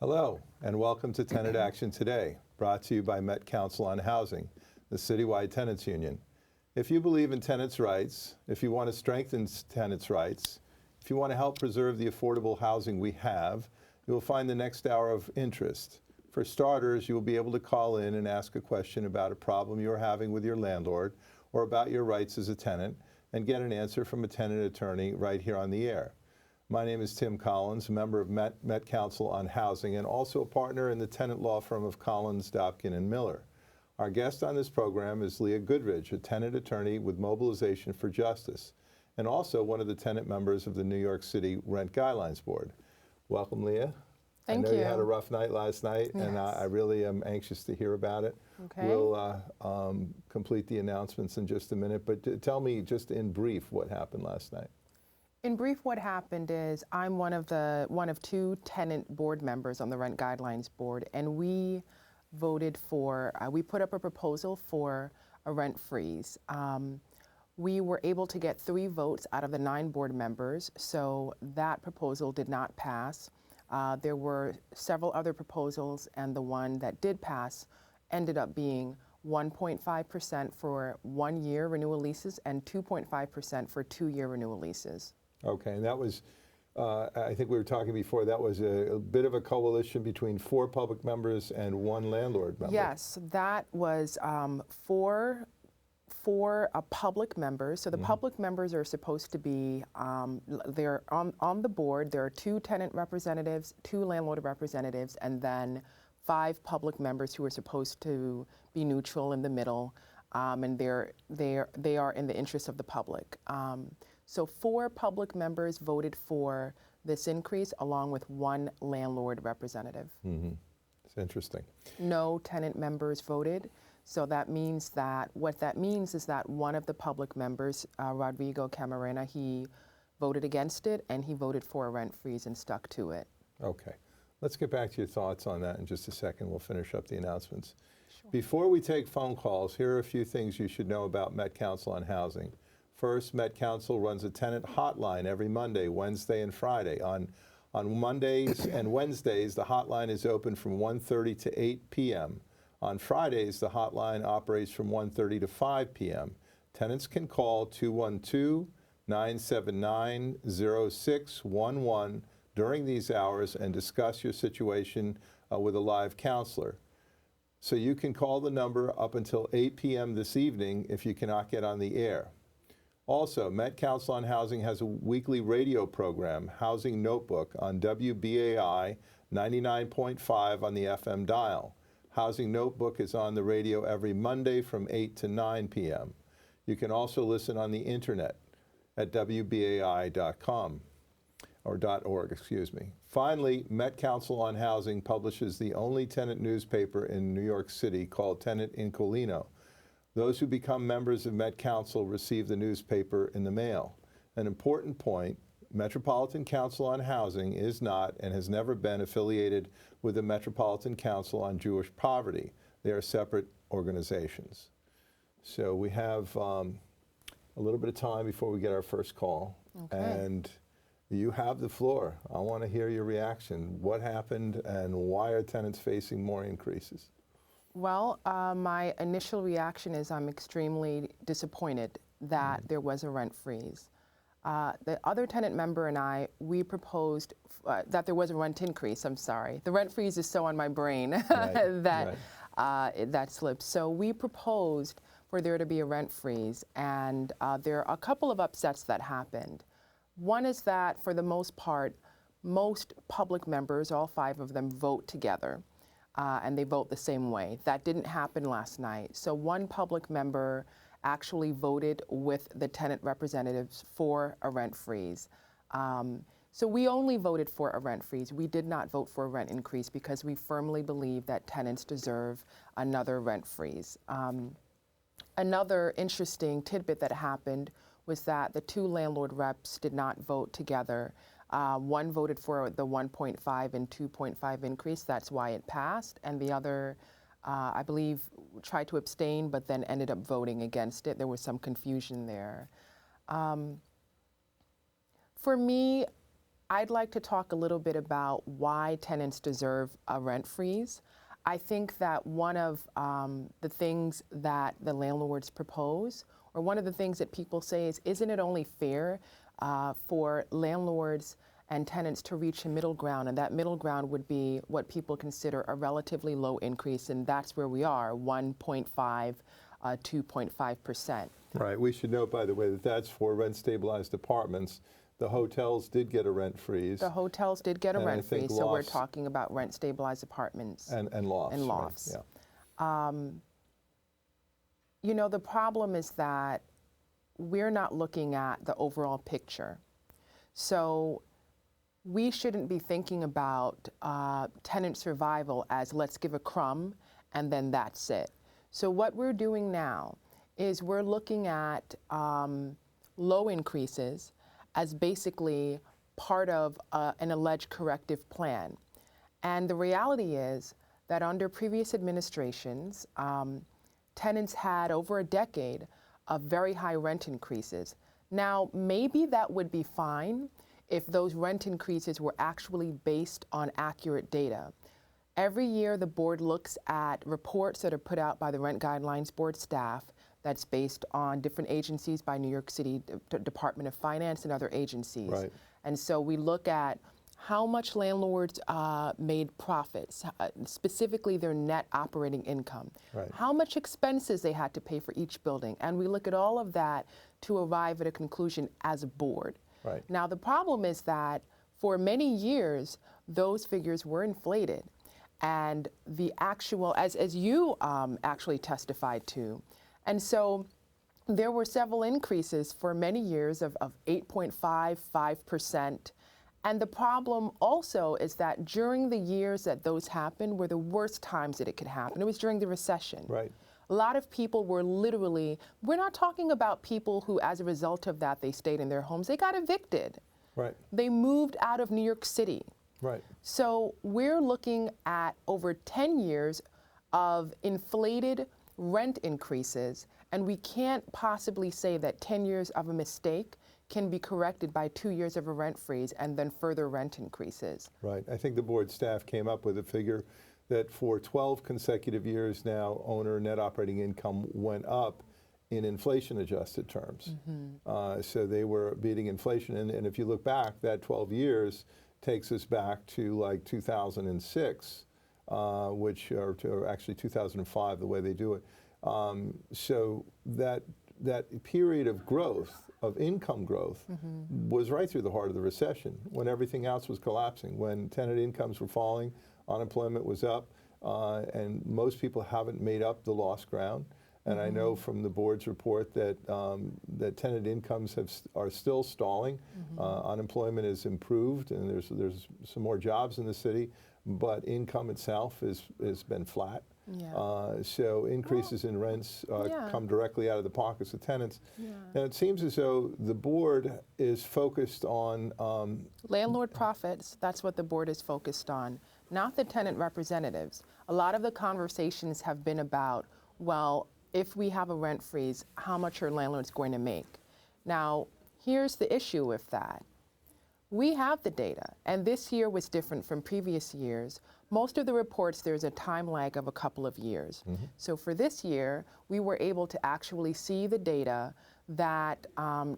Hello, and welcome to Tenant Action Today, brought to you by Met Council on Housing, the citywide tenants union. If you believe in tenants' rights, if you want to strengthen tenants' rights, if you want to help preserve the affordable housing we have, you will find the next hour of interest. For starters, you will be able to call in and ask a question about a problem you're having with your landlord or about your rights as a tenant and get an answer from a tenant attorney right here on the air. My name is Tim Collins, a member of Met Council on Housing and also a partner in the tenant law firm of Collins, Dobkin, and Miller. Our guest on this program is Leah Goodridge, a tenant attorney with Mobilization for Justice, and also one of the tenant members of the New York City Rent Guidelines Board. Welcome, Leah. Thank you. I know you had a rough night last night, Yes. and I really am anxious to hear about it. Okay. We'll complete the announcements in just a minute, but tell me just in brief what happened last night. In brief, what happened is I'm one of two tenant board members on the Rent Guidelines Board, and we voted for, we put up a proposal for a rent freeze. We were able to get 3 votes out of the 9 board members, so that proposal did not pass. There were several other proposals, and the one that did pass ended up being 1.5% for 1-year renewal leases and 2.5% for 2-year renewal leases. Okay, and that was, I think we were talking before, that was a bit of a coalition between 4 public members and 1 landlord member. Yes, that was four public members. So the public members are supposed to be, they're on the board. There are 2 tenant representatives, 2 landlord representatives, and then 5 public members who are supposed to be neutral in the middle, and they are in the interest of the public. So 4 public members voted for this increase, along with 1 landlord representative. Mm-hmm. It's interesting. No tenant members voted. So that means that, what that means is that one of the public members, Rodrigo Camarena, he voted against it, and he voted for a rent freeze and stuck to it. Okay. Let's get back to your thoughts on that in just a second. We'll finish up the announcements. Sure. Before we take phone calls, here are a few things you should know about Met Council on Housing. First, Met Council runs a tenant hotline every Monday, Wednesday, and Friday. On Mondays and Wednesdays, the hotline is open from 1:30 to 8 p.m. On Fridays, the hotline operates from 1:30 to 5 p.m. Tenants can call 212-979-0611 during these hours and discuss your situation with a live counselor. So you can call the number up until 8 p.m. this evening if you cannot get on the air. Also, Met Council on Housing has a weekly radio program, Housing Notebook, on WBAI 99.5 on the FM dial. Housing Notebook is on the radio every Monday from 8 to 9 p.m. You can also listen on the internet at WBAI.com, or .org, excuse me. Finally, Met Council on Housing publishes the only tenant newspaper in New York City called Tenant Inquilino. Those who become members of Met Council receive the newspaper in the mail. An important point, Metropolitan Council on Housing is not and has never been affiliated with the Metropolitan Council on Jewish Poverty. They are separate organizations. So we have a little bit of time before we get our first call. Okay. And you have the floor. I want to hear your reaction. What happened and why are tenants facing more increases? Well, my initial reaction is I'm extremely disappointed that there was a rent freeze. The other tenant member and I, we proposed that there was a rent increase, I'm sorry. The rent freeze is so on my brain that that slipped. So we proposed for there to be a rent freeze, and there are a couple of upsets that happened. One is that for the most part, most public members, all 5 of them, vote together. And they vote the same way. That didn't happen last night. So one public member actually voted with the tenant representatives for a rent freeze. So we only voted for a rent freeze. We did not vote for a rent increase because we firmly believe that tenants deserve another rent freeze. Another interesting tidbit that happened was that the 2 landlord reps did not vote together. One voted for the 1.5 and 2.5 increase, that's why it passed, and the other, I believe, tried to abstain but then ended up voting against it. There was some confusion there. For me, I'd like to talk a little bit about why tenants deserve a rent freeze. I think that one of the things that the landlords propose, or one of the things that people say is, isn't it only fair for landlords and tenants to reach a middle ground? And that middle ground would be what people consider a relatively low increase, and that's where we are, 1.5, 2.5%. Right. We should note, by the way, that that's for rent-stabilized apartments. The hotels did get a rent freeze. The hotels did get a And rent I think freeze, so we're lofts- talking about rent-stabilized apartments. And lofts. And right, lofts. Yeah. You know, the problem is that we're not looking at the overall picture. So we shouldn't be thinking about tenant survival as let's give a crumb and then that's it. So what we're doing now is we're looking at low increases as basically part of an alleged corrective plan. And the reality is that under previous administrations, tenants had over a decade of very high rent increases. Now, maybe that would be fine if those rent increases were actually based on accurate data. Every year, the board looks at reports that are put out by the Rent Guidelines Board staff that's based on different agencies by New York City Department of Finance and other agencies. Right. And so we look at how much landlords made profits, specifically their net operating income, Right. how much expenses they had to pay for each building. And we look at all of that to arrive at a conclusion as a board. Right. Now, the problem is that for many years, those figures were inflated. And the actual, as you actually testified to, and so there were several increases for many years of 8.5, 5%. And the problem also is that during the years that those happened were the worst times that it could happen. It was during the recession. Right. A lot of people were literally, we're not talking about people who, as a result of that, they stayed in their homes. They got evicted. Right. They moved out of New York City. Right. So we're looking at over 10 years of inflated rent increases, and we can't possibly say that 10 years of a mistake can be corrected by 2 years of a rent freeze and then further rent increases. Right. I think the board staff came up with a figure that for 12 consecutive years now, owner net operating income went up in inflation-adjusted terms. So they were beating inflation. And if you look back, that 12 years takes us back to like 2006, which or actually 2005, the way they do it. So that period of growth, of income growth, was right through the heart of the recession, when everything else was collapsing, when tenant incomes were falling, unemployment was up, and most people haven't made up the lost ground. And I know from the board's report that that tenant incomes are still stalling. Unemployment has improved, and there's some more jobs in the city, but income itself has been flat. Yeah. So increases in rents Yeah. come directly out of the pockets of tenants. Yeah. And it seems as though the board is focused on Landlord profits, that's what the board is focused on, not the tenant representatives. A lot of the conversations have been about, well, if we have a rent freeze, how much are landlords going to make? Now, here's the issue with that. We have the data, and this year was different from previous years. Most of the reports, there's a time lag of a couple of years. So for this year, we were able to actually see the data that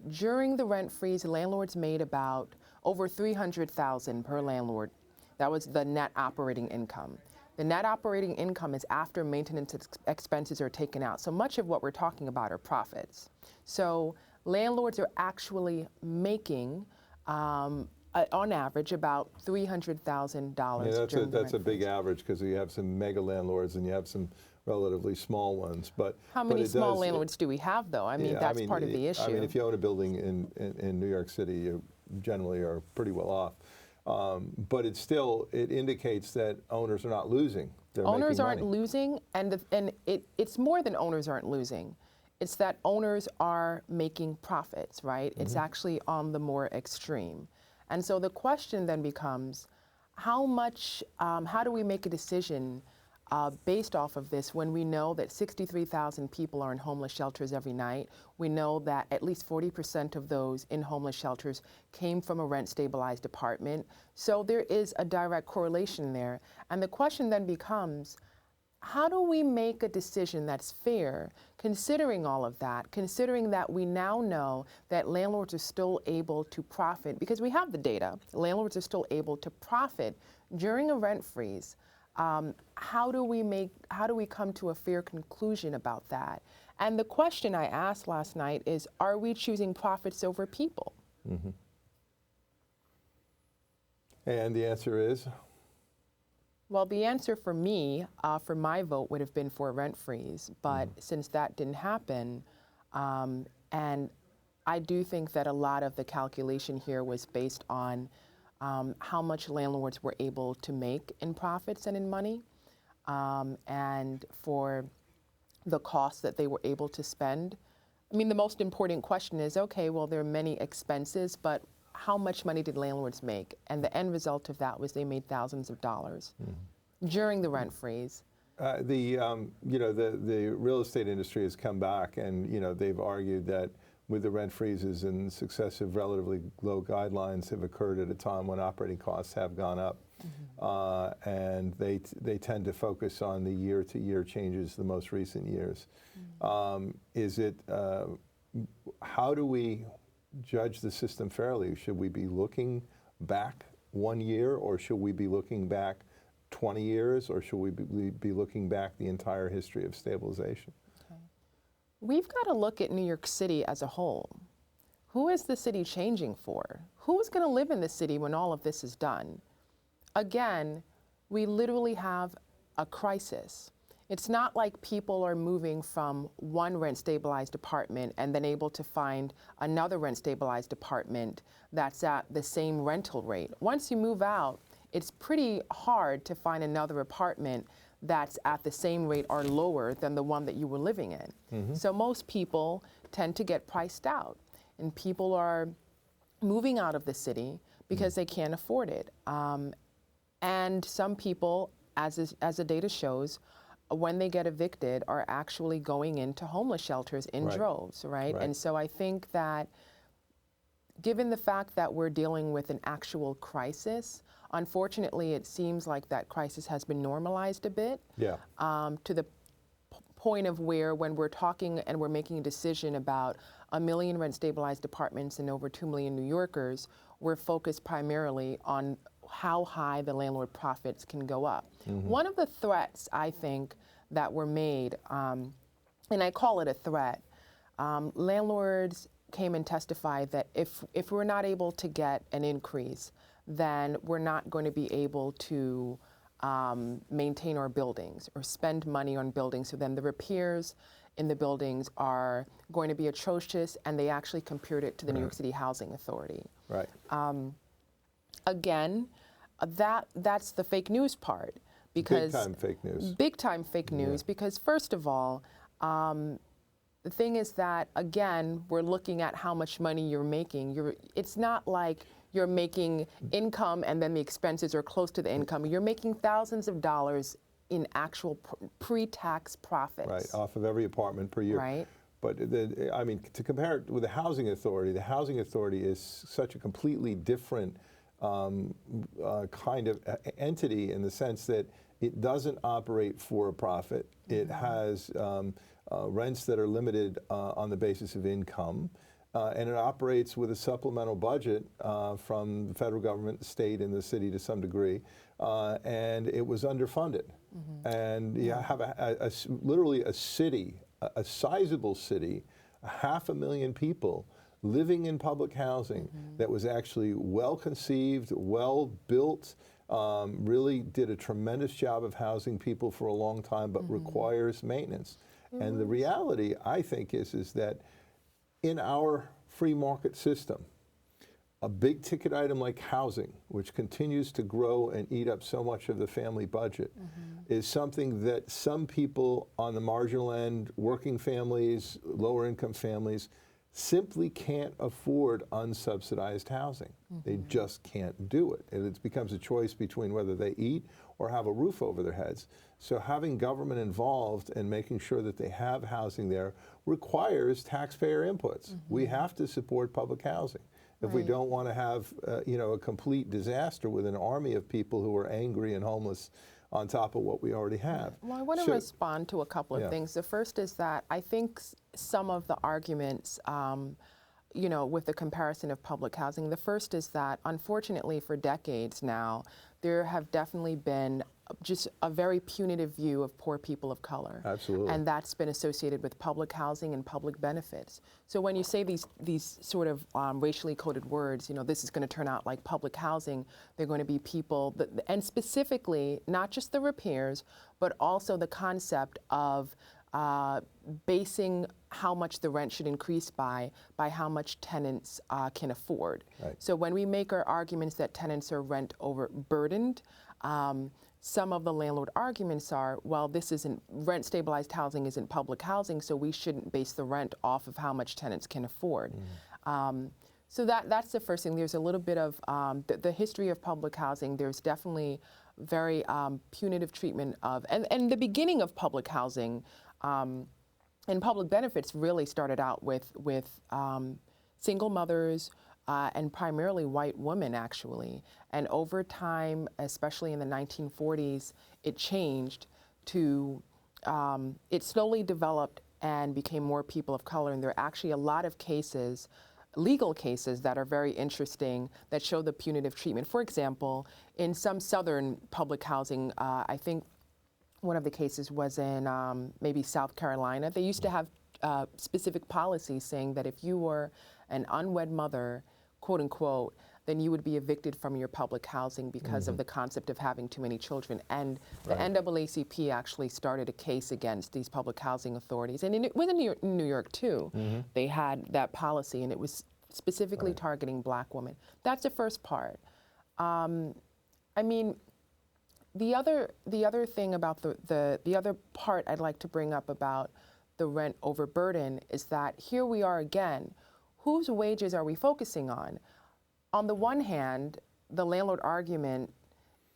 during the rent freeze, landlords made about over $300,000 per landlord. That was the net operating income. The net operating income is after maintenance expenses are taken out. So much of what we're talking about are profits. So landlords are actually making, on average, about $300,000. Yeah, that's a big average, because you have some mega landlords and you have some relatively small ones. But how many small landlords do we have, though? I mean, that's part of the issue. I mean, if you own a building in New York City, you generally are pretty well off. But it indicates that owners are not losing. They're owners making aren't money. losing, and it's more than owners aren't losing. It's that owners are making profits, right? It's actually on the more extreme. And so the question then becomes, how do we make a decision based off of this, when we know that 63,000 people are in homeless shelters every night, we know that at least 40% of those in homeless shelters came from a rent-stabilized apartment. So there is a direct correlation there. And the question then becomes, how do we make a decision that's fair, considering all of that, considering that we now know that landlords are still able to profit, because we have the data, landlords are still able to profit during a rent freeze. How do we come to a fair conclusion about that? And the question I asked last night is, are we choosing profits over people? Mm-hmm. And the answer is? Well, the answer for me, for my vote, would have been for a rent freeze. But since that didn't happen, and I do think that a lot of the calculation here was based on how much landlords were able to make in profits and in money, and for the costs that they were able to spend. I mean, the most important question is, okay, well, there are many expenses, but how much money did landlords make? And the end result of that was they made thousands of dollars during the rent freeze. The real estate industry has come back, and they've argued that with the rent freezes and successive relatively low guidelines have occurred at a time when operating costs have gone up, and they tend to focus on the year-to-year changes, the most recent years. How do we judge the system fairly? Should we be looking back 1 year, or should we be looking back 20 years, or should we be looking back the entire history of stabilization? Okay. We've got to look at New York City as a whole. Who is the city changing for? Who's going to live in the city when all of this is done? Again, we literally have a crisis. It's not like people are moving from one rent-stabilized apartment and then able to find another rent-stabilized apartment that's at the same rental rate. Once you move out, it's pretty hard to find another apartment that's at the same rate or lower than the one that you were living in. So most people tend to get priced out, and people are moving out of the city because they can't afford it. And some people, as the data shows, when they get evicted, are actually going into homeless shelters in droves, right? And so I think that given the fact that we're dealing with an actual crisis, unfortunately, it seems like that crisis has been normalized a bit to the point of where when we're talking and we're making a decision about 1 million rent-stabilized apartments and over 2 million New Yorkers, we're focused primarily on how high the landlord profits can go up. One of the threats, I think, that were made, and I call it a threat, landlords came and testified that if we're not able to get an increase, then we're not going to be able to maintain our buildings or spend money on buildings. So then the repairs in the buildings are going to be atrocious, and they actually compared it to the New York City Housing Authority. Again, that's the fake news part. Because big time fake news. Big time fake news, because first of all, the thing is that, again, we're looking at how much money you're making. It's not like you're making income and then the expenses are close to the income. You're making thousands of dollars in actual pre-tax profits. Right, off of every apartment per year. Right. But I mean, to compare it with the Housing Authority is such a completely different kind of entity, in the sense that it doesn't operate for a profit. It has rents that are limited on the basis of income, and it operates with a supplemental budget from the federal government, state, and the city to some degree, and it was underfunded. And you have literally a city, a sizable city, 500,000 people living in public housing that was actually well conceived, well built, really did a tremendous job of housing people for a long time, but requires maintenance. And the reality, I think, is that in our free market system, a big ticket item like housing, which continues to grow and eat up so much of the family budget, is something that some people on the marginal end, working families, lower income families, simply can't afford unsubsidized housing. They just can't do it. And it becomes a choice between whether they eat or have a roof over their heads. So having government involved and making sure that they have housing there requires taxpayer inputs. We have to support public housing. If we don't want to have a complete disaster with an army of people who are angry and homeless on top of what we already have. Well, I want to respond to a couple of things. The first is that I think some of the arguments, with the comparison of public housing, the first is that unfortunately for decades now, there have definitely been just a very punitive view of poor people of color. Absolutely. And that's been associated with public housing and public benefits. So when you say these sort of racially coded words, this is going to turn out like public housing, they're going to be people, and specifically, not just the repairs, but also the concept of basing how much the rent should increase by how much tenants can afford. Right. So when we make our arguments that tenants are rent overburdened, some of the landlord arguments are, well, this isn't rent stabilized housing, isn't public housing, so we shouldn't base the rent off of how much tenants can afford. So that's the first thing. There's a little bit of the history of public housing. There's definitely very punitive treatment of, and the beginning of public housing and public benefits really started out with single mothers and primarily white women, actually. And over time, especially in the 1940s, it changed to, it slowly developed and became more people of color. And there are actually a lot of cases, legal cases, that are very interesting that show the punitive treatment. For example, in some southern public housing, I think one of the cases was in maybe South Carolina. They used to have specific policies saying that if you were an unwed mother, quote unquote, then you would be evicted from your public housing because of the concept of having too many children. And the NAACP actually started a case against these public housing authorities. And within New York too, they had that policy, and it was specifically targeting black women. That's the first part. I mean, the other thing about the other part I'd like to bring up about the rent overburden is that here we are again. Whose wages are we focusing on? On the one hand, the landlord argument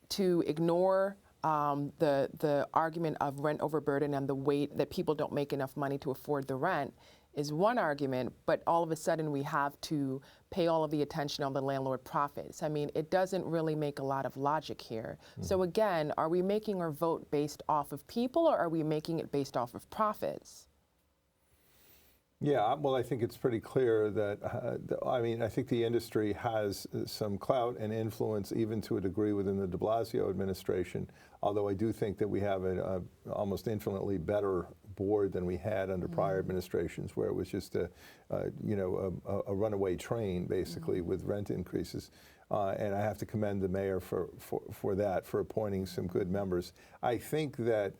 to ignore the argument of rent overburden and the weight that people don't make enough money to afford the rent is one argument, but all of a sudden we have to pay all of the attention on the landlord profits. I mean, it doesn't really make a lot of logic here. So again, are we making our vote based off of people, or are we making it based off of profits? Yeah, well, I think it's pretty clear that, I think the industry has some clout and influence, even to a degree, within the de Blasio administration, although I do think that we have an almost infinitely better board than we had under prior administrations, where it was just a runaway train, basically, with rent increases. And I have to commend the mayor for that, for appointing some good members. I think that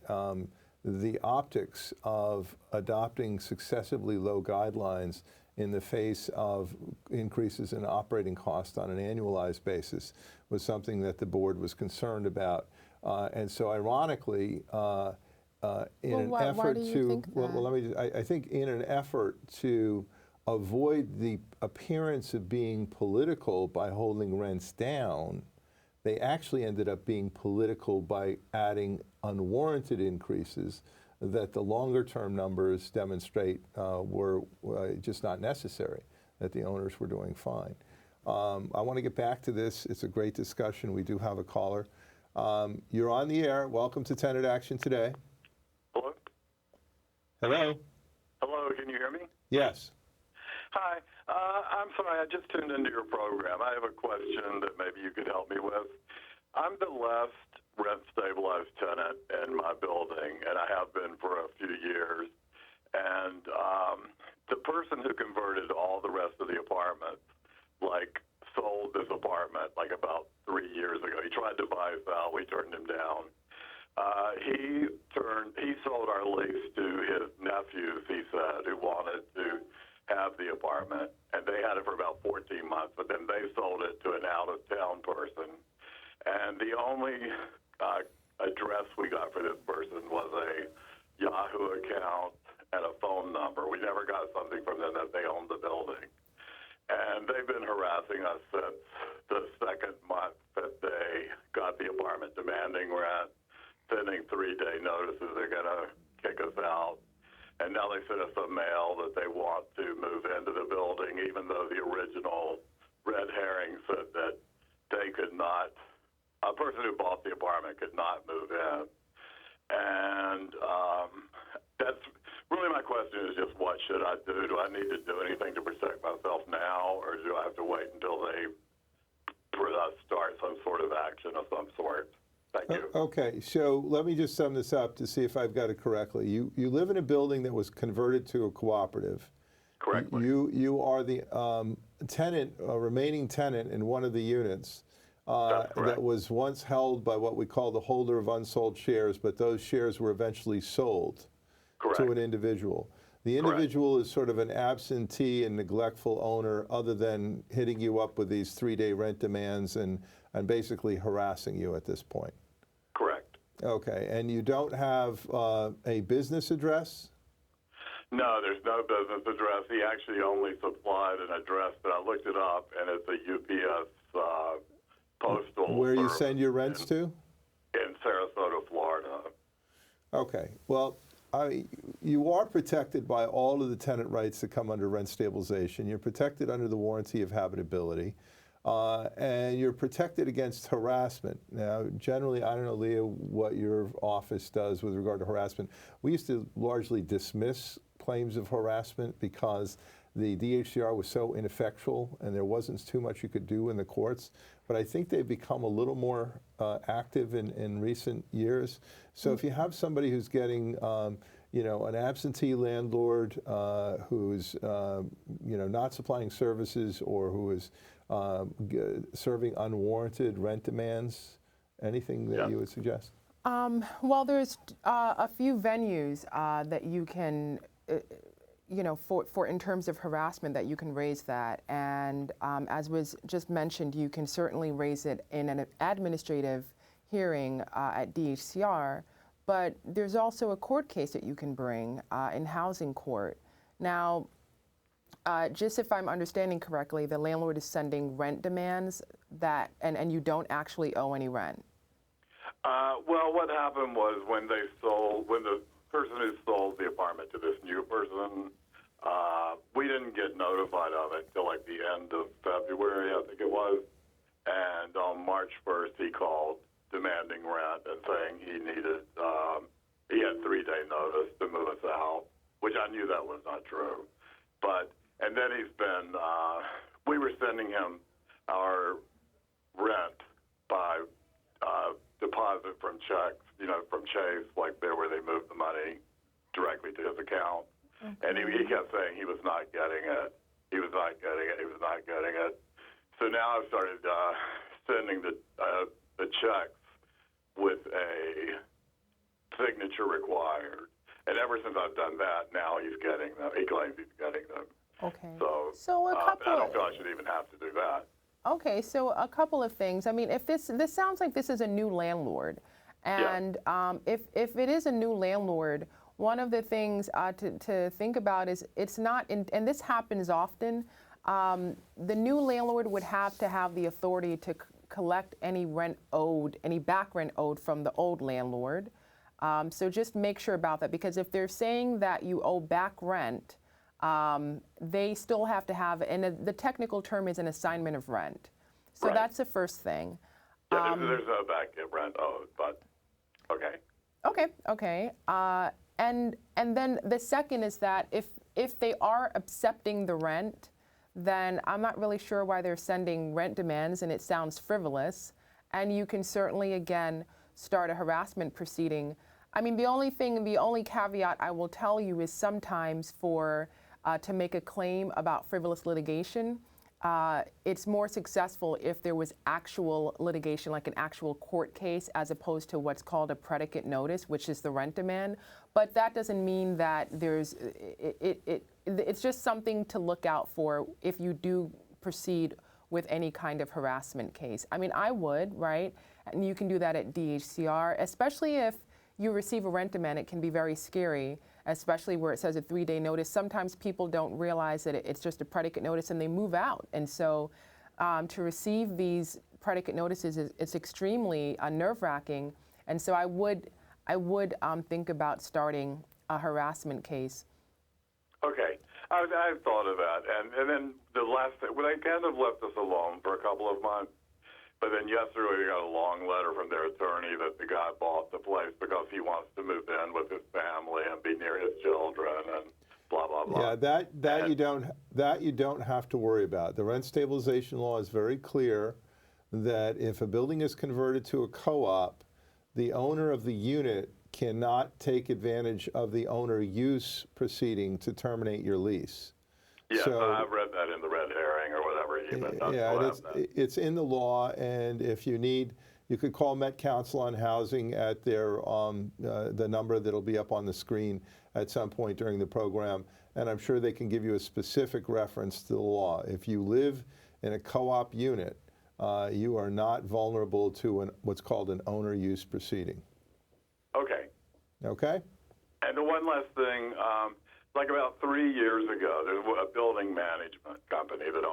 the optics of adopting successively low guidelines in the face of increases in operating costs on an annualized basis was something that the board was concerned about. And so ironically, in an effort to, I think in an effort to avoid the appearance of being political by holding rents down, they actually ended up being political by adding unwarranted increases that the longer term numbers demonstrate were just not necessary, that the owners were doing fine. I want to get back to this. It's a great discussion. We do have a caller. You're on the air. Welcome to Tenant Action Today. Hello? Hello? Hello, can you hear me? Yes. Hi. I'm sorry, I just tuned into your program. I have a question that maybe you could help me with. I'm the last rent-stabilized tenant in my building, and I have been for a few years. And the person who converted all the rest of the apartments, sold this apartment about 3 years ago. He tried to buy us out. We turned him down. He sold our lease to his nephews, he said, who wanted to have the apartment, and they had it for about 14 months, but then they sold it to an out-of-town person. And the only address we got for this person was a Yahoo account and a phone number. We never got something from them that they owned the building. And they've been harassing us since the second month that they got the apartment demanding rent, sending 3-day notices they're going to kick us out. And now they sent us a mail that they want to move into the building, even though the original red herring said that they could not, a person who bought the apartment could not move in. And that's really my question is just what should I do? Do I need to do anything to protect myself now, or do I have to wait until they start some sort of action of some sort? Thank you. Okay, so let me just sum this up to see if I've got it correctly. You live in a building that was converted to a cooperative. Correctly. You are the tenant, remaining tenant in one of the units that was once held by what we call the holder of unsold shares, but those shares were eventually sold to an individual. The individual is sort of an absentee and neglectful owner, other than hitting you up with these 3-day rent demands and basically harassing you at this point. Correct. Okay, and you don't have a business address? No, there's no business address. He actually only supplied an address, but I looked it up, and it's a UPS postal. Where you service send your rents to? In Sarasota, Florida. Okay, well, you are protected by all of the tenant rights that come under rent stabilization. You're protected under the warranty of habitability, and you're protected against harassment. Now, generally, I don't know, Leah, what your office does with regard to harassment. We used to largely dismiss claims of harassment because the DHCR was so ineffectual and there wasn't too much you could do in the courts. But I think they've become a little more active in recent years. So if you have somebody who's getting, an absentee landlord who's, not supplying services, or who is serving unwarranted rent demands, anything that you would suggest? Well, there's a few venues that you can, for in terms of harassment, that you can raise that. And as was just mentioned, you can certainly raise it in an administrative hearing at DHCR, but there's also a court case that you can bring in housing court. Now, just if I'm understanding correctly, the landlord is sending rent demands and you don't actually owe any rent. Well, what happened was when the person who sold the apartment to this new person, we didn't get notified of it until like the end of February, I think it was. And on March 1st, he called demanding rent and saying he had 3-day notice to move us out, which I knew that was not true. And then we were sending him our rent by deposit from checks, from Chase, like there where they moved the money directly to his account. Okay. And he kept saying he was not getting it. He was not getting it. He was not getting it. So now I've started sending the checks with a signature required. And ever since I've done that, now he's getting them. He claims he's getting them. Okay. So I don't feel I should even have to do that. Okay, so a couple of things. I mean, if this sounds like this is a new landlord, and if it is a new landlord, one of the things to think about is it's not, and this happens often, the new landlord would have to have the authority to collect any rent owed, any back rent owed from the old landlord. So just make sure about that, because if they're saying that you owe back rent, they still have to have, and the technical term is an assignment of rent. So that's the first thing. Yeah, there's no back rent owed, but okay. Okay. And then the second is that if they are accepting the rent, then I'm not really sure why they're sending rent demands, and it sounds frivolous. And you can certainly, again, start a harassment proceeding. I mean, the only caveat I will tell you is sometimes to make a claim about frivolous litigation, it's more successful if there was actual litigation, like an actual court case, as opposed to what's called a predicate notice, which is the rent demand. But that doesn't mean that it's just something to look out for if you do proceed with any kind of harassment case. I mean, I would, right? And you can do that at DHCR, especially if you receive a rent demand. It can be very scary, especially where it says a 3-day notice. Sometimes people don't realize that it's just a predicate notice and they move out. And so to receive these predicate notices, it's extremely nerve-wracking. And so I would think about starting a harassment case. Okay. I've thought of that. And then the last thing, well, they kind of left us alone for a couple of months. But then yesterday we got a long letter from their attorney that the guy bought the place because he wants to move in with his family and be near his children and blah, blah, blah. Yeah, that you don't have to worry about. The rent stabilization law is very clear that if a building is converted to a co-op, the owner of the unit cannot take advantage of the owner use proceeding to terminate your lease. Yeah, So, I've read that in the red herring or whatever. it's in the law, and if you need, you could call Met Council on Housing at their the number that'll be up on the screen at some point during the program, and I'm sure they can give you a specific reference to the law. If you live in a co-op unit, you are not vulnerable to what's called an owner use proceeding. Okay. Okay? And the one last thing, like about 3 years ago, there's a building management company that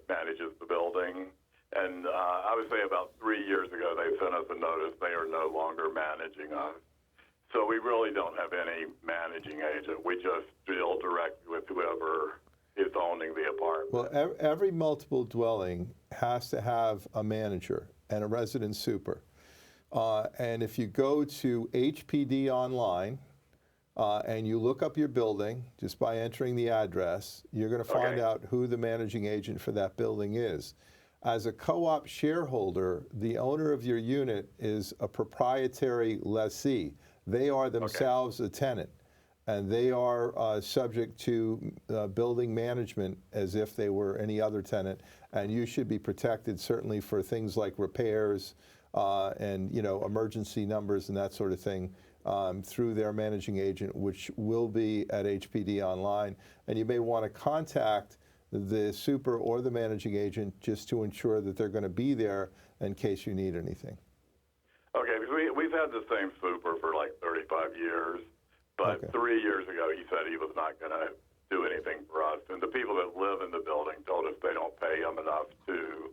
manages the building. And I would say about 3 years ago, they sent us a notice they are no longer managing us. So we really don't have any managing agent. We just deal directly with whoever is owning the apartment. Well, every multiple dwelling has to have a manager and a resident super. And if you go to HPD online and you look up your building just by entering the address, you're going to find out who the managing agent for that building is. As a co-op shareholder, the owner of your unit is a proprietary lessee. They are themselves a tenant, and they are subject to building management as if they were any other tenant, and you should be protected certainly for things like repairs and emergency numbers and that sort of thing through their managing agent, which will be at HPD online. And you may want to contact the super or the managing agent just to ensure that they're going to be there in case you need anything. Okay, because we've had the same super for like 35 years, but 3 years ago he said he was not going to do anything for us. And the people that live in the building told us they don't pay him enough to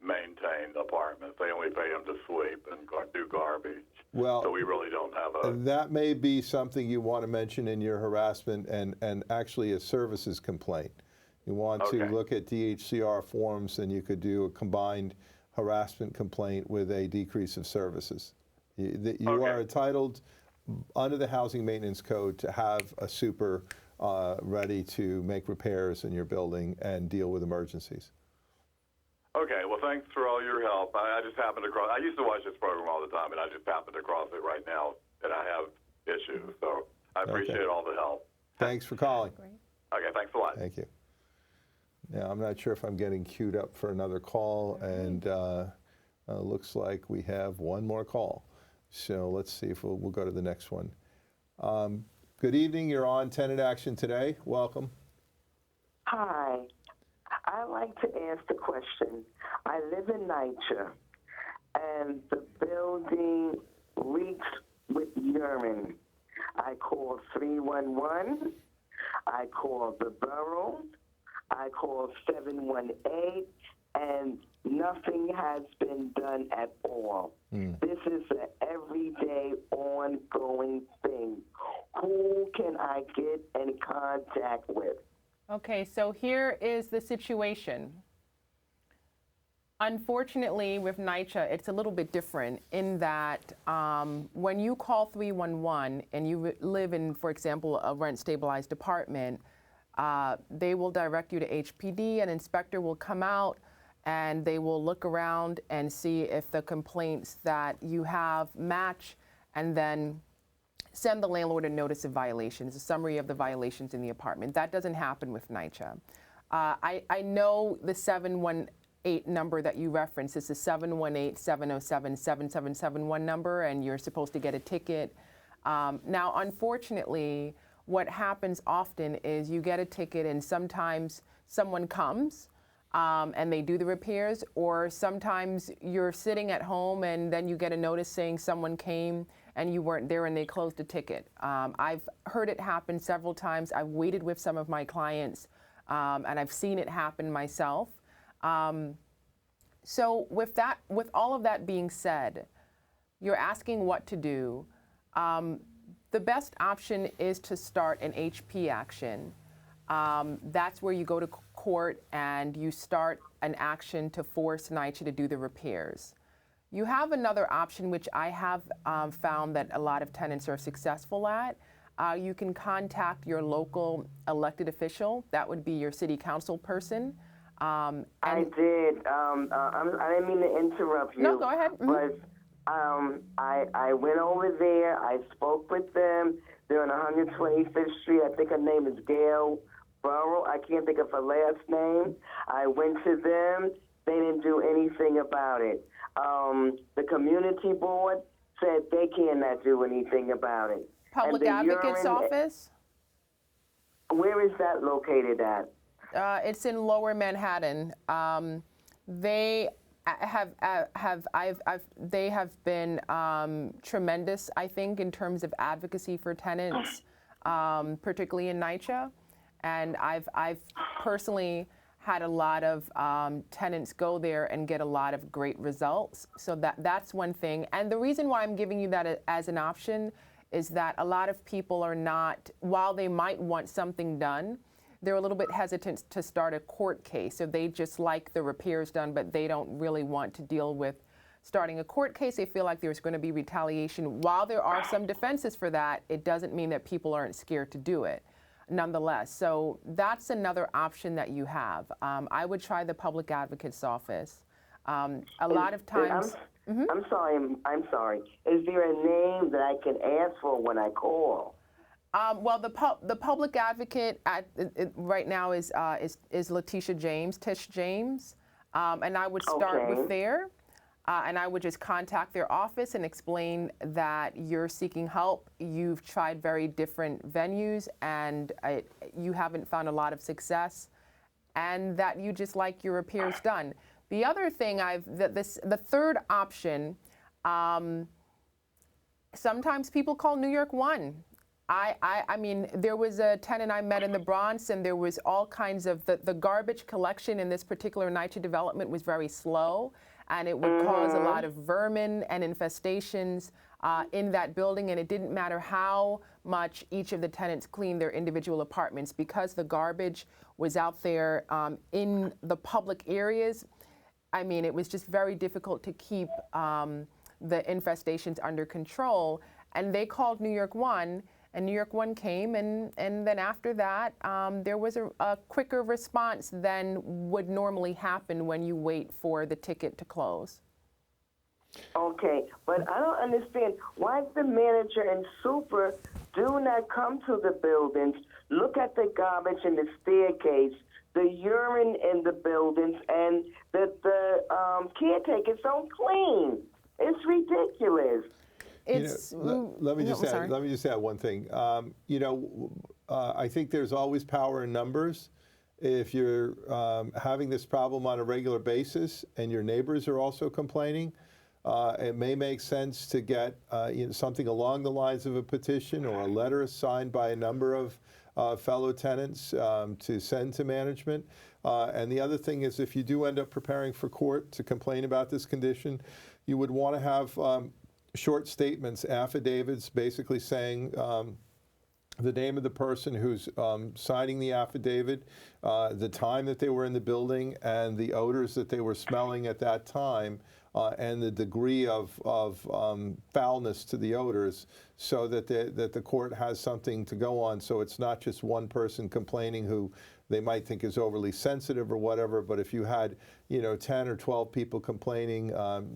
maintain the apartments. They only pay him to sweep and do garbage. Well, so we really don't have a... That may be something you want to mention in your harassment and actually a services complaint. You want to look at DHCR forms, and you could do a combined harassment complaint with a decrease of services. You are entitled under the Housing Maintenance Code to have a super ready to make repairs in your building and deal with emergencies. Okay, well, thanks for all your help. I just happened across, I used to watch this program all the time, and I just happened across it right now, and I have issues. So I appreciate all the help. Thanks for calling. Okay, thanks a lot. Thank you. Now, I'm not sure if I'm getting queued up for another call, and looks like we have one more call. So let's see if we'll go to the next one. Good evening. You're on Tenant Action Today. Welcome. Hi. I'd like to ask the question. I live in NYCHA, and the building reeks with urine. I call 311. I call the borough. I call 718, and nothing has been done at all. This is an everyday, ongoing thing. Who can I get in contact with? Okay, so here is the situation. Unfortunately, with NYCHA, it's a little bit different in that when you call 311 and you live in, for example, a rent-stabilized apartment, they will direct you to HPD. An inspector will come out and they will look around and see if the complaints that you have match, and then send the landlord a notice of violations, a summary of the violations in the apartment. That doesn't happen with NYCHA. I know the 718 number that you referenced is the 718-707-7771 number, and you're supposed to get a ticket. Now, unfortunately, what happens often is you get a ticket and sometimes someone comes and they do the repairs, or sometimes you're sitting at home and then you get a notice saying someone came and you weren't there and they closed the ticket. I've heard it happen several times. I've waited with some of my clients and I've seen it happen myself. So with all of that being said, you're asking what to do. The best option is to start an HP action. That's where you go to court and you start an action to force NYCHA to do the repairs. You have another option, which I have found that a lot of tenants are successful at. You can contact your local elected official. That would be your city council person. I did. I didn't mean to interrupt you. No, go ahead. But I went over there. I spoke with them. They're on 125th Street. I think her name is Gail Burrow. I can't think of her last name. I went to them. They didn't do anything about it. The community board said they cannot do anything about it. Public Advocate's office? Where is that located at? It's in Lower Manhattan. They they have been tremendous, I think, in terms of advocacy for tenants, particularly in NYCHA. And I've personally had a lot of tenants go there and get a lot of great results. So that's one thing. And the reason why I'm giving you that as an option is that a lot of people are not, while they might want something done, they're a little bit hesitant to start a court case. So they just like the repairs done, but they don't really want to deal with starting a court case. They feel like there's going to be retaliation. While there are some defenses for that, it doesn't mean that people aren't scared to do it, nonetheless. So that's another option that you have. I would try the public advocate's office. A lot of times... I'm sorry. Is there a name that I can ask for when I call? Well, the public advocate right now is Letitia James, Tish James, and I would start with there, and I would just contact their office and explain that you're seeking help. You've tried very different venues, and you haven't found a lot of success, and that you just like your repairs done. The other thing the third option, sometimes people call New York 1. I mean, there was a tenant I met in the Bronx, and there was all kinds of, the garbage collection in this particular NYCHA development was very slow, and it would cause a lot of vermin and infestations in that building, and it didn't matter how much each of the tenants cleaned their individual apartments, because the garbage was out there in the public areas. I mean, it was just very difficult to keep the infestations under control, and they called New York 1, and New York 1 came, and then after that, there was a quicker response than would normally happen when you wait for the ticket to close. Okay, but I don't understand why the manager and super do not come to the buildings, look at the garbage in the staircase, the urine in the buildings, and the caretakers don't clean. It's ridiculous. Let me just add one thing. I think there's always power in numbers. If you're having this problem on a regular basis and your neighbors are also complaining, it may make sense to get something along the lines of a petition or a letter signed by a number of fellow tenants to send to management. And the other thing is, if you do end up preparing for court to complain about this condition, you would want to have short statements, affidavits, basically saying the name of the person who's signing the affidavit, the time that they were in the building, and the odors that they were smelling at that time, and the degree of foulness to the odors, so that the court has something to go on. So it's not just one person complaining who they might think is overly sensitive or whatever, but if you had 10 or 12 people complaining,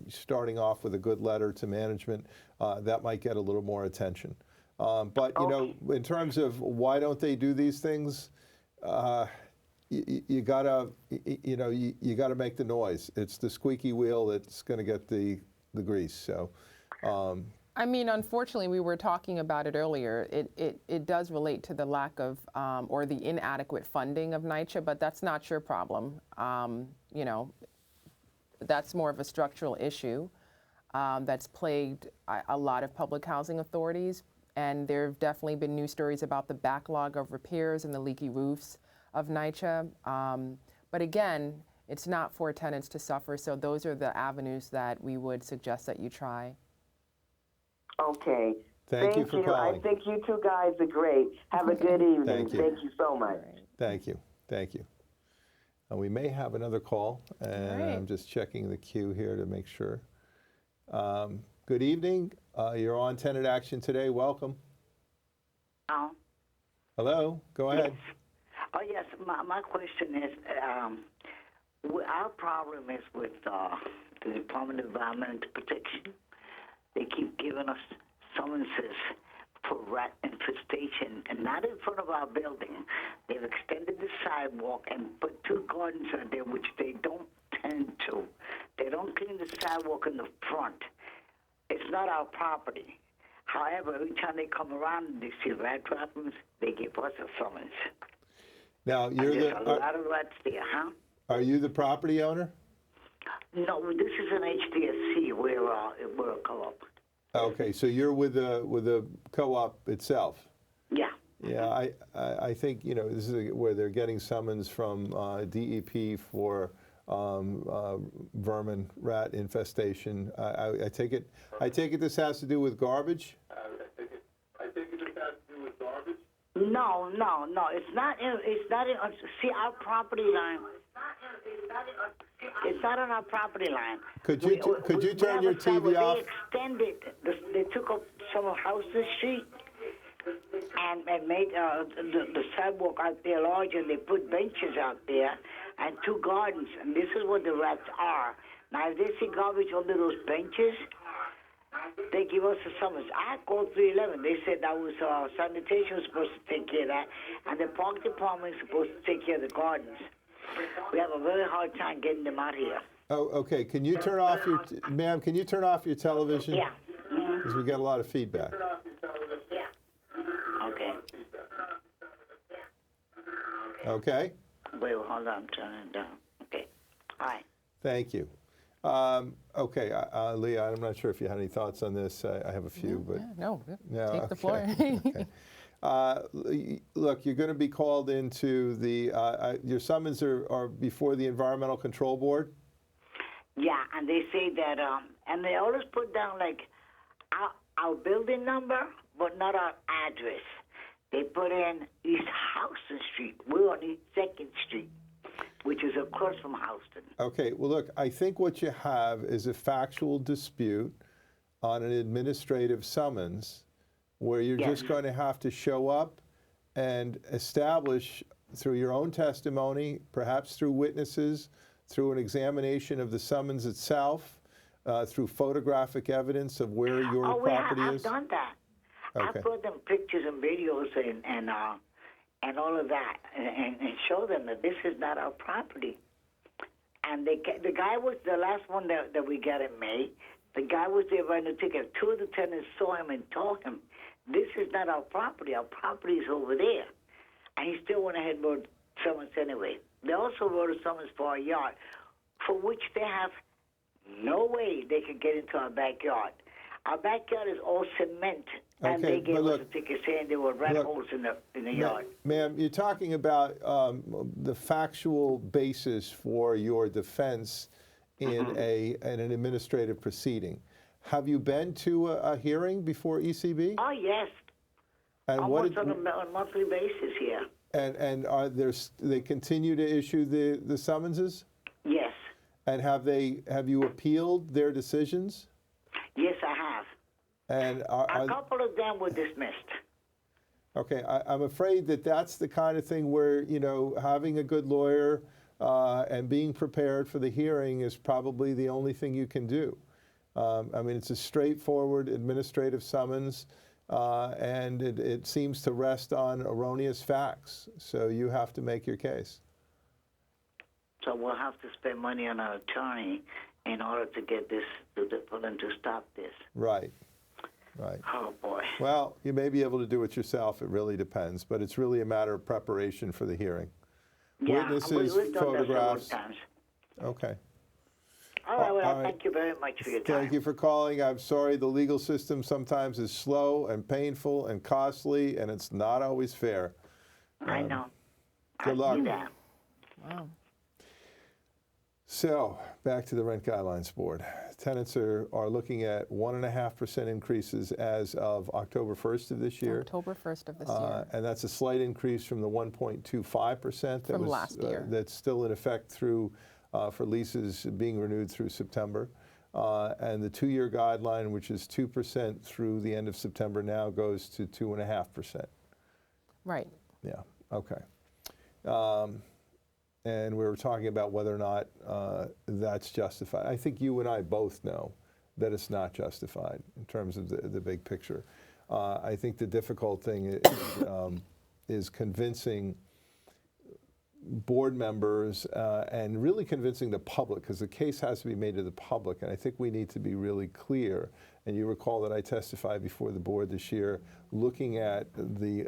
starting off with a good letter to management, that might get a little more attention. But in terms of why don't they do these things, you gotta make the noise. It's the squeaky wheel that's going to get the grease. So. I mean, unfortunately, we were talking about it earlier. It does relate to the lack of or the inadequate funding of NYCHA, but that's not your problem. That's more of a structural issue that's plagued a lot of public housing authorities. And there have definitely been news stories about the backlog of repairs and the leaky roofs of NYCHA. But again, It's not for tenants to suffer, so those are the avenues that we would suggest that you try. Okay. Thank you for calling. I think you two guys are great. Have a good evening. Thank you. Thank you so much. All right. Thank you. Thank you. We may have another call, and right. I'm just checking the queue here to make sure. Good evening. You're on Tenant Action today. Welcome. Oh, Hello. Go ahead. oh yes. My question is, our problem is with the Department of Environmental Protection. They keep giving us summonses for rat infestation, and not in front of our building. They've extended the sidewalk and put 2 gardens out there, which they don't tend to. They don't clean the sidewalk in the front. It's not our property. However, every time they come around and they see rat droppings, they give us a summons. Now, you're There's the. a lot of rats there, huh? Are you the property owner? No, this is an HDSC. We're a co-op. Okay, so you're with the co-op itself. Yeah. Yeah, I think this is where they're getting summons from DEP for vermin rat infestation. I take it this has to do with garbage. I take it this has to do with garbage. No. It's not. See our property line. It's not on our property line. Could you turn your TV off? They extended. They took up some of Houston Street and made the sidewalk out there larger. They put benches out there and 2 gardens. And this is what the rats are. Now, if they see garbage under those benches, they give us a summons. I called 311. They said that was sanitation was supposed to take care of that, and the park department is supposed to take care of the gardens. We have a very hard time getting them out here. Oh, okay. Can you turn off your, ma'am? Can you turn off your television? Yeah. Because we get a lot of feedback. Okay. Okay. Wait, hold on. I'm turning it down. Okay. All right. Thank you. Okay, Leah, I'm not sure if you had any thoughts on this. I have a few, but No, no. take the floor. Okay. Look, you're going to be called into the. Your summons are before the Environmental Control Board. Yeah, and they say that, and they always put down like our building number, but not our address. They put in East Houston Street. We're on East 2nd Street, which is across from Houston. Okay, well, look, I think what you have is a factual dispute on an administrative summons where you're Yes. just going to have to show up and establish through your own testimony, perhaps through witnesses, through an examination of the summons itself, through photographic evidence of where your property I've is. done that. Okay. I put them pictures and videos and all of that, and show them that this is not our property. And the guy was the last one that we got in May. The guy was there writing a ticket. 2 of the tenants saw him and told him, "This is not our property. Our property is over there." And he still went ahead and wrote summons anyway. They also wrote a summons for our yard, for which they have no way they could get into our backyard. Our backyard is all cement, and Okay, they gave but us look- a ticket saying there were rat look, holes in the yard. Ma'am, you're talking about the factual basis for your defense in an administrative proceeding. Have you been to a hearing before ECB? Oh yes, And almost on a monthly basis here. and are there they continue to issue the summonses? Yes, And have you appealed their decisions? yes, I have. And A couple of them were dismissed. okay, I'm afraid that's the kind of thing where having a good lawyer and being prepared for the hearing is probably the only thing you can do. I mean, it's a straightforward administrative summons, and it seems to rest on erroneous facts. So you have to make your case. So we'll have to spend money on an attorney in order to get this, for them to stop this. Right. Right. Oh boy. Well, you may be able to do it yourself. It really depends, but it's really a matter of preparation for the hearing. Yeah, Witnesses, we've done photographs. that several times. Okay. All right, well, all right. thank you very much for your time. Thank you for calling. I'm sorry the legal system sometimes is slow and painful and costly, and it's not always fair. I know. Good I luck. see that. Wow. So back to the Rent Guidelines Board. Tenants are looking at 1.5% increases as of October 1st of this year. October 1st of this year. And that's a slight increase from the 1.25% From last year. That's still in effect through for leases being renewed through September. And the 2-year guideline, which is 2% through the end of September, now goes to 2.5%. Right. Yeah, okay. And we were talking about whether or not that's justified. I think you and I both know that it's not justified in terms of the big picture. I think the difficult thing is convincing board members and really convincing the public, because the case has to be made to the public, and I think we need to be really clear. And you recall that I testified before the board this year looking at the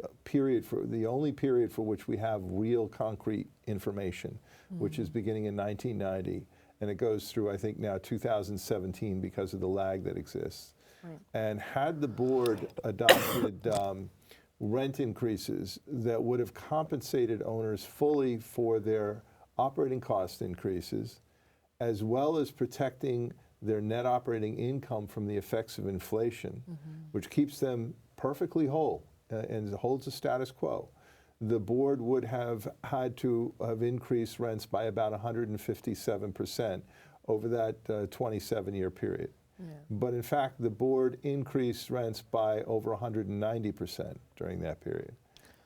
only period for which we have real concrete information, which is beginning in 1990, and it goes through, I think, now 2017 because of the lag that exists. Right. And had the board adopted rent increases that would have compensated owners fully for their operating cost increases, as well as protecting their net operating income from the effects of inflation, which keeps them perfectly whole and holds the status quo, the board would have had to have increased rents by about 157% over that 27-year period. Yeah. But in fact, the board increased rents by over 190% during that period.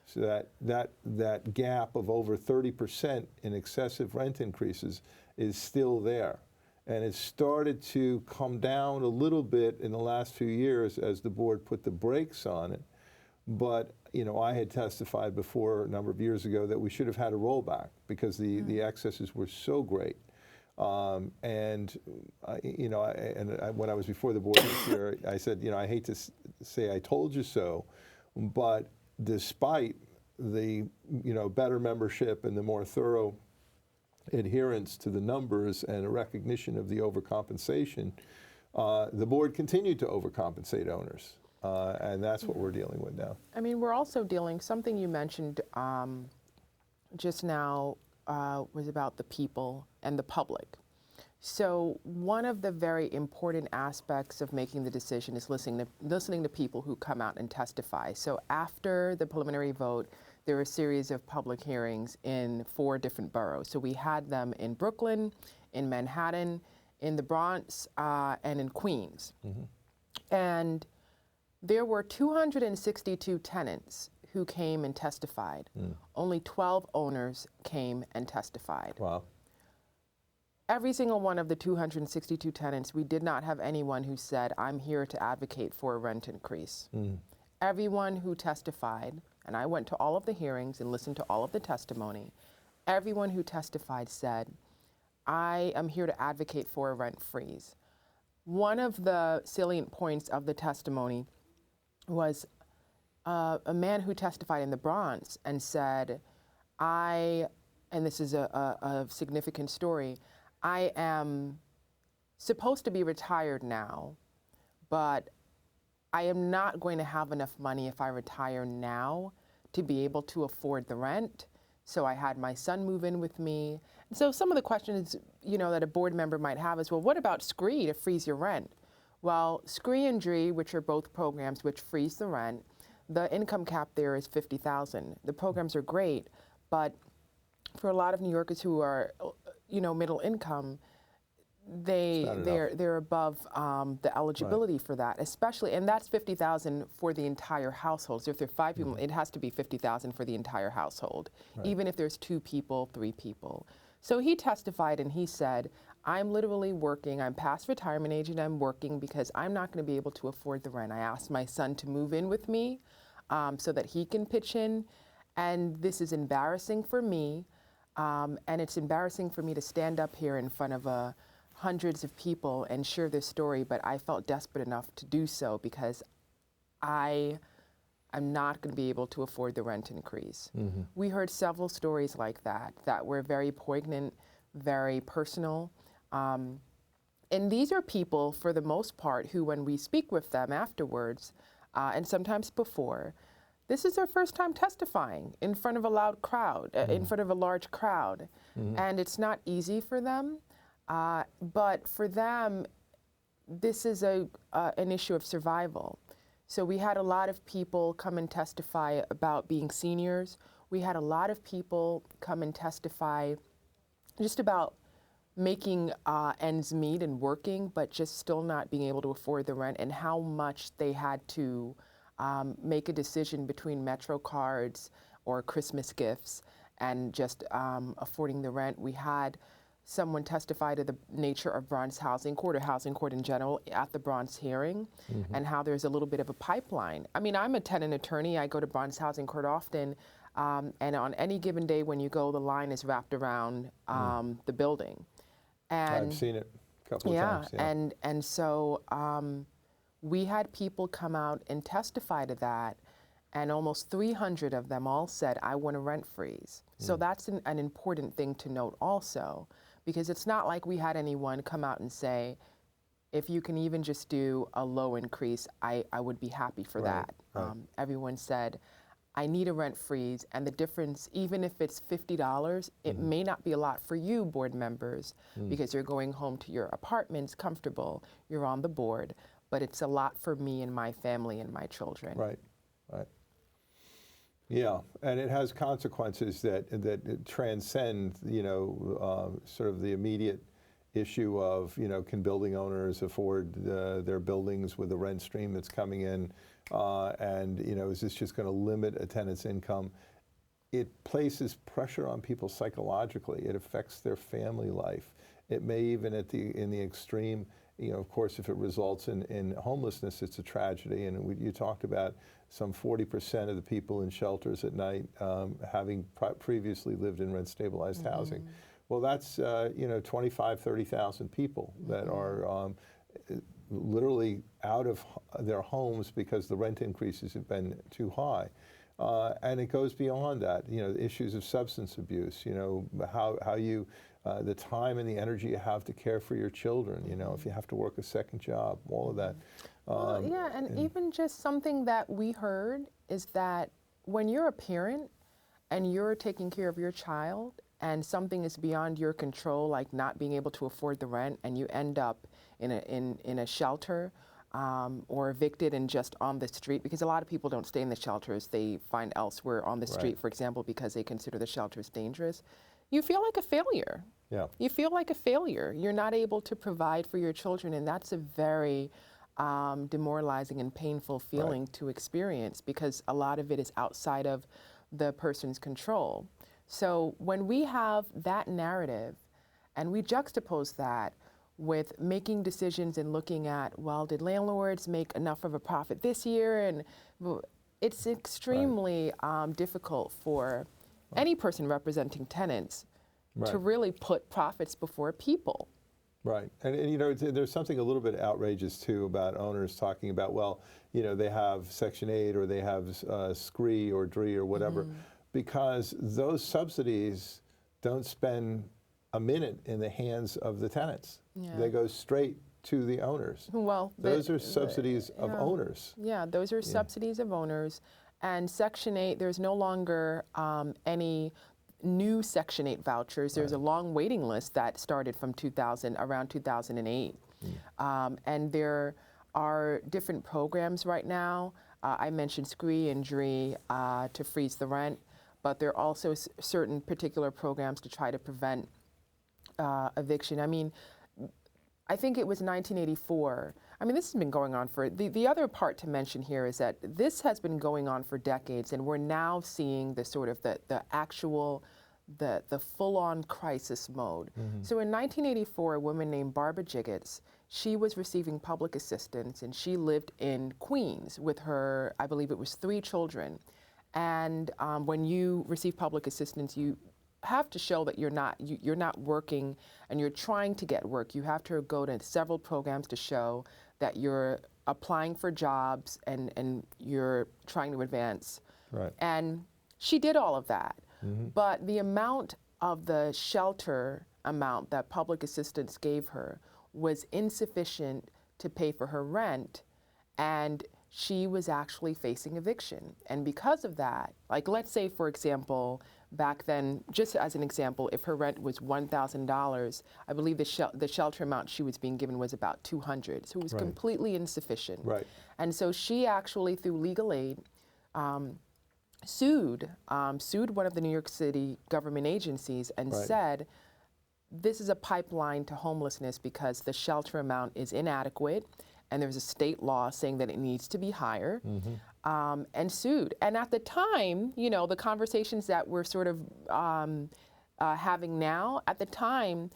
So that gap of over 30% in excessive rent increases is still there. And it started to come down a little bit in the last few years as the board put the brakes on it. But I had testified before a number of years ago that we should have had a rollback because the excesses were so great. When I was before the board this year, I said, I hate to say I told you so, but despite the better membership and the more thorough adherence to the numbers and a recognition of the overcompensation, the board continued to overcompensate owners, and that's what we're dealing with now. I mean, we're also dealing, something you mentioned just now was about the people and the public. So one of the very important aspects of making the decision is listening to people who come out and testify. So after the preliminary vote, there were a series of public hearings in 4 different boroughs. So we had them in Brooklyn, in Manhattan, in the Bronx, and in Queens. And there were 262 tenants who came and testified. Only 12 owners came and testified. Wow. Every single one of the 262 tenants, we did not have anyone who said, I'm here to advocate for a rent increase. Everyone who testified, and I went to all of the hearings and listened to all of the testimony, everyone who testified said, I am here to advocate for a rent freeze. One of the salient points of the testimony was a man who testified in the Bronx and said, and this is a significant story, I am supposed to be retired now, but I am not going to have enough money if I retire now to be able to afford the rent. So I had my son move in with me. And so some of the questions, that a board member might have is, well, what about SCREE to freeze your rent? Well, SCREE and DREE, which are both programs which freeze the rent, the income cap there is $50,000. The programs are great, but for a lot of New Yorkers who are, middle income, they're above the eligibility for that, especially, and that's $50,000 for the entire household. So if there are 5 people, it has to be $50,000 for the entire household, even if there's 2 people, 3 people. So he testified and he said, I'm literally working, I'm past retirement age and I'm working because I'm not going to be able to afford the rent. I asked my son to move in with me so that he can pitch in, and this is embarrassing for me, and it's embarrassing for me to stand up here in front of hundreds of people and share this story, but I felt desperate enough to do so because I'm not going to be able to afford the rent increase. We heard several stories like that were very poignant, very personal. And these are people, for the most part, who, when we speak with them afterwards, and sometimes before, this is their first time testifying in front of a loud crowd, in front of a large crowd. And it's not easy for them. But for them, this is an issue of survival. So we had a lot of people come and testify about being seniors. We had a lot of people come and testify just about making ends meet and working, but just still not being able to afford the rent, and how much they had to make a decision between Metro cards or Christmas gifts and just affording the rent. We had someone testify to the nature of Bronx Housing Court or Housing Court in general at the Bronx hearing, and how there's a little bit of a pipeline. I mean, I'm a tenant attorney. I go to Bronx Housing Court often, and on any given day when you go, the line is wrapped around the building. And I've seen it a couple of times. Yeah, and so we had people come out and testify to that, and almost 300 of them all said, I want a rent freeze. So that's an important thing to note also, because it's not like we had anyone come out and say, if you can even just do a low increase, I would be happy for that. Everyone said, I need a rent freeze, and the difference, even if it's $50, it may not be a lot for you, board members, because you're going home to your apartments comfortable, you're on the board, but it's a lot for me and my family and my children. Right. Yeah, and it has consequences that transcend, sort of the immediate issue of, can building owners afford their buildings with the rent stream that's coming in, and, is this just going to limit a tenant's income? It places pressure on people psychologically. It affects their family life. It may even, in the extreme, of course, if it results in homelessness, it's a tragedy. And you talked about some 40% of the people in shelters at night having previously lived in rent-stabilized housing. Well, that's 25, 30,000 people that are literally out of their homes because the rent increases have been too high. And it goes beyond that, issues of substance abuse, how you, the time and the energy you have to care for your children, if you have to work a second job, all of that. Well, yeah, and even just something that we heard is that when you're a parent and you're taking care of your child and something is beyond your control, like not being able to afford the rent, and you end up in a shelter or evicted and just on the street, because a lot of people don't stay in the shelters, they find elsewhere on the street, for example, because they consider the shelters dangerous, you feel like a failure. Yeah. You feel like a failure. You're not able to provide for your children, and that's a very demoralizing and painful feeling to experience, because a lot of it is outside of the person's control. So when we have that narrative and we juxtapose that with making decisions and looking at, well, did landlords make enough of a profit this year? And it's extremely difficult for any person representing tenants to really put profits before people. Right, and there's something a little bit outrageous too about owners talking about, well, they have Section 8 or they have SCREE or DREE or whatever, because those subsidies don't spend a minute in the hands of the tenants. Yeah. They go straight to the owners. Well, those are subsidies of owners. Yeah, those are subsidies of owners, and Section 8, there's no longer any new Section 8 vouchers. There's a long waiting list that started from around 2008. And there are different programs right now. I mentioned SCREE and DREE to freeze the rent, but there are also certain particular programs to try to prevent eviction. I mean, I think it was 1984. I mean, this has been going on for, the other part to mention here is that this has been going on for decades, and we're now seeing the sort of the actual, the full-on crisis mode. So in 1984, a woman named Barbara Jiggets, she was receiving public assistance, and she lived in Queens with her, I believe it was 3 children. And when you receive public assistance, you have to show that you're not working and you're trying to get work. You have to go to several programs to show that you're applying for jobs and you're trying to advance. Right. And she did all of that. But the amount of the shelter amount that public assistance gave her was insufficient to pay for her rent, and she was actually facing eviction. And because of that, like let's say, for example, back then, just as an example, if her rent was $1,000, I believe the shelter amount she was being given was about $200. So it was Right. completely insufficient. Right. And so she actually, through legal aid, sued one of the New York City government agencies and Right. said, this is a pipeline to homelessness because the shelter amount is inadequate, and there's a state law saying that it needs to be higher, and sued. And at the time, you know, the conversations that we're sort of having now, at the time,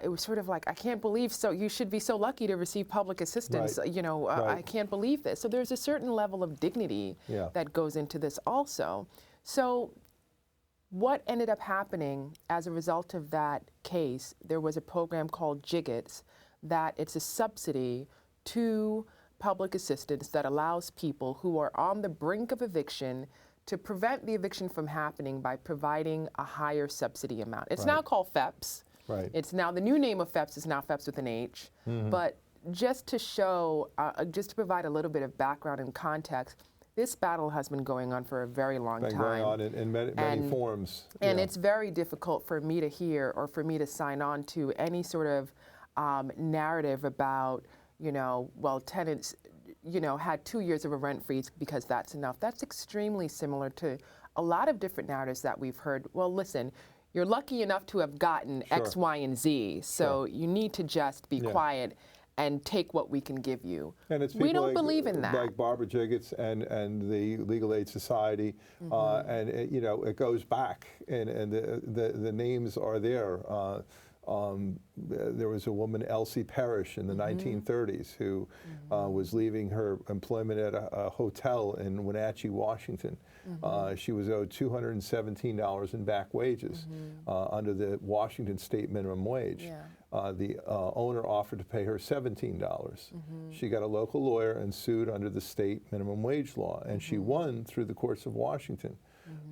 it was sort of like, I can't believe, so you should be so lucky to receive public assistance. Right. You know, Right. I can't believe this. So there's a certain level of dignity Yeah. that goes into this also. So what ended up happening as a result of that case, there was a program called JIGITS that it's a subsidy to public assistance that allows people who are on the brink of eviction to prevent the eviction from happening by providing a higher subsidy amount. It's now called FEPS. Right. It's now, the new name of FEPS is now FEPS with an H. But just to show, just to provide a little bit of background and context, this battle has been going on for a very long Been time. going on in many forms. And yeah. it's very difficult for me to hear or for me to sign on to any sort of narrative about, you know, well, tenants, you know, had 2 years of a rent freeze because that's enough. That's extremely similar to a lot of different narratives that we've heard. Well, listen, you're lucky enough to have gotten X, Y, and Z, so you need to just be quiet and take what we can give you. And it's we people don't like, believe in that. like Barbara Jiggets and the Legal Aid Society, and it, you know, it goes back, and the names are there. There was a woman, Elsie Parrish, in the 1930s who was leaving her employment at a hotel in Wenatchee, Washington. She was owed $217 in back wages under the Washington state minimum wage. The owner offered to pay her $17. She got a local lawyer and sued under the state minimum wage law, and she won through the courts of Washington.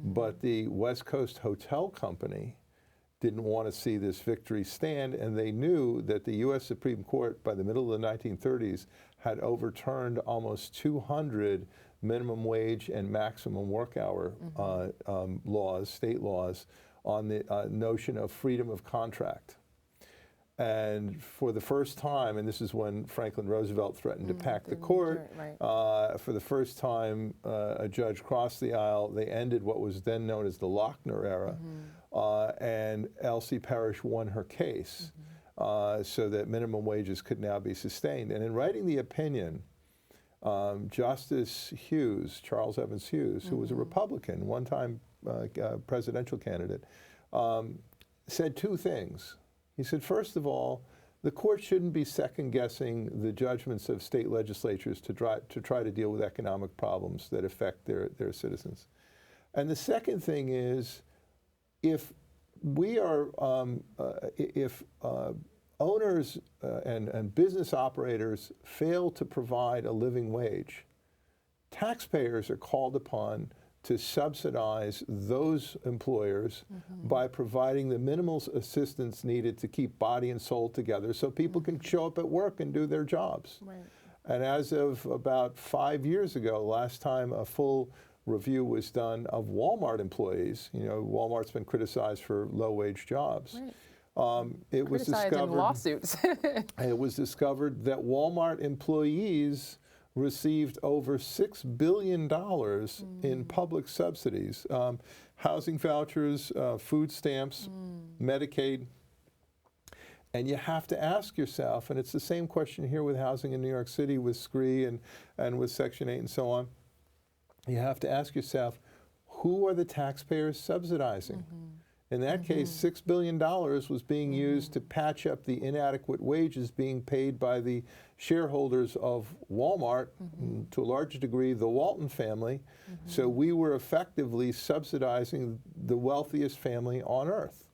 But the West Coast Hotel Company didn't want to see this victory stand, and they knew that the U.S. Supreme Court, by the middle of the 1930s, had overturned almost 200 minimum wage and maximum work hour laws, state laws, on the notion of freedom of contract. And for the first time, and this is when Franklin Roosevelt threatened to pack the court, for the first time a judge crossed the aisle. They ended what was then known as the Lochner era, and Elsie Parrish won her case so that minimum wages could now be sustained. And in writing the opinion, Justice Hughes, Charles Evans Hughes, who was a Republican, one-time presidential candidate, said two things. He said, first of all, the court shouldn't be second-guessing the judgments of state legislatures to try to deal with economic problems that affect their citizens. And the second thing is, if we are, if owners and business operators fail to provide a living wage, taxpayers are called upon to subsidize those employers by providing the minimal assistance needed to keep body and soul together so people can show up at work and do their jobs. And as of about 5 years ago, last time a full review was done of Walmart employees, you know, Walmart's been criticized for low-wage jobs. It was discovered, lawsuits. it was discovered that Walmart employees received over $6 billion in public subsidies, housing vouchers, food stamps, Medicaid. And you have to ask yourself, and it's the same question here with housing in New York City, with SCREE and with Section 8 and so on. You have to ask yourself, who are the taxpayers subsidizing? In that case, $6 billion was being used to patch up the inadequate wages being paid by the shareholders of Walmart, to a large degree the Walton family. So we were effectively subsidizing the wealthiest family on earth.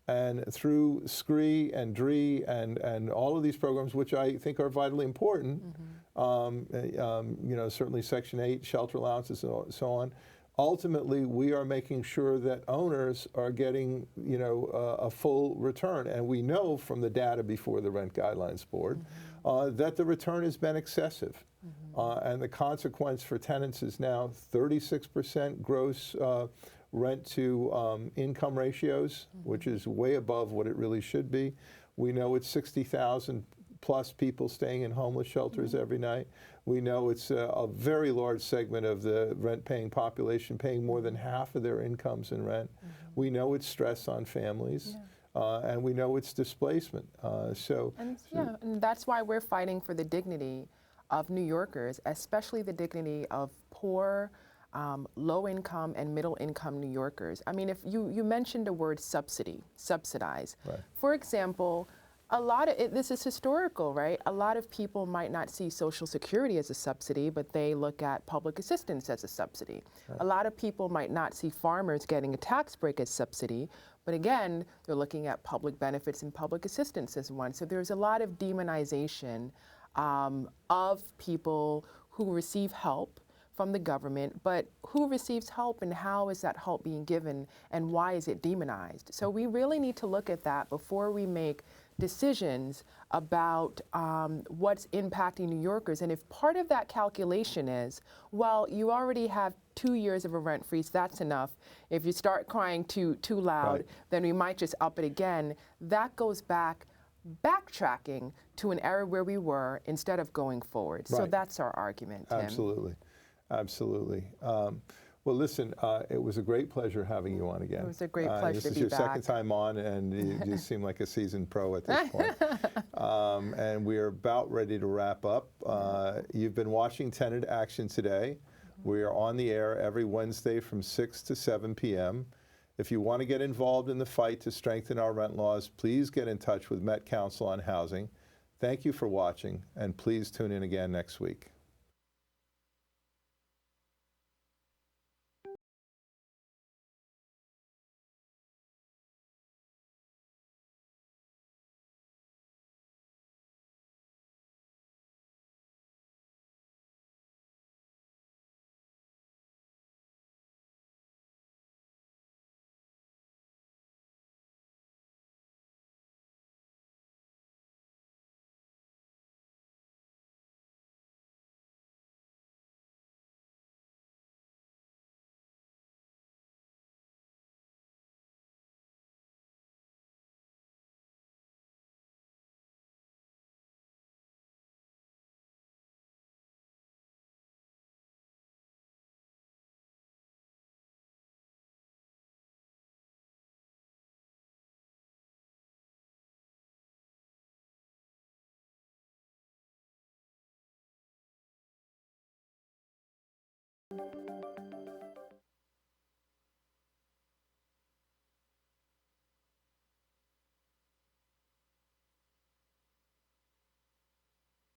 And through SCREE and DREE and all of these programs, which I think are vitally important, you know, certainly Section 8, shelter allowances and so on, ultimately, we are making sure that owners are getting, you know, a full return. And we know from the data before the Rent Guidelines Board that the return has been excessive. And the consequence for tenants is now 36% gross rent to income ratios, which is way above what it really should be. We know it's 60,000 plus people staying in homeless shelters every night. We know it's a very large segment of the rent-paying population paying more than half of their incomes in rent. We know it's stress on families, and we know it's displacement. And that's why we're fighting for the dignity of New Yorkers, especially the dignity of poor, low-income and middle-income New Yorkers. I mean, if you mentioned the word subsidize. Right. For example, this is historical, right? A lot of people might not see Social Security as a subsidy, but they look at public assistance as a subsidy. Right. A lot of people might not see farmers getting a tax break as subsidy, but again, they're looking at public benefits and public assistance as one. So there's a lot of demonization of people who receive help from the government, but who receives help and how is that help being given and why is it demonized? So we really need to look at that before we make decisions about what's impacting New Yorkers. And if part of that calculation is, well, you already have 2 years of a rent freeze, that's enough. If you start crying too loud, then we might just up it again. That goes backtracking to an era where we were instead of going forward. So that's our argument, Tim. Absolutely. Absolutely. Well, listen, it was a great pleasure having you on again. It was a great pleasure to be back. This is your second time on, and you seem like a seasoned pro at this point. And we're about ready to wrap up. You've been watching Tenant Action today. We are on the air every Wednesday from 6 to 7 p.m. If you want to get involved in the fight to strengthen our rent laws, please get in touch with Met Council on Housing. Thank you for watching, and please tune in again next week.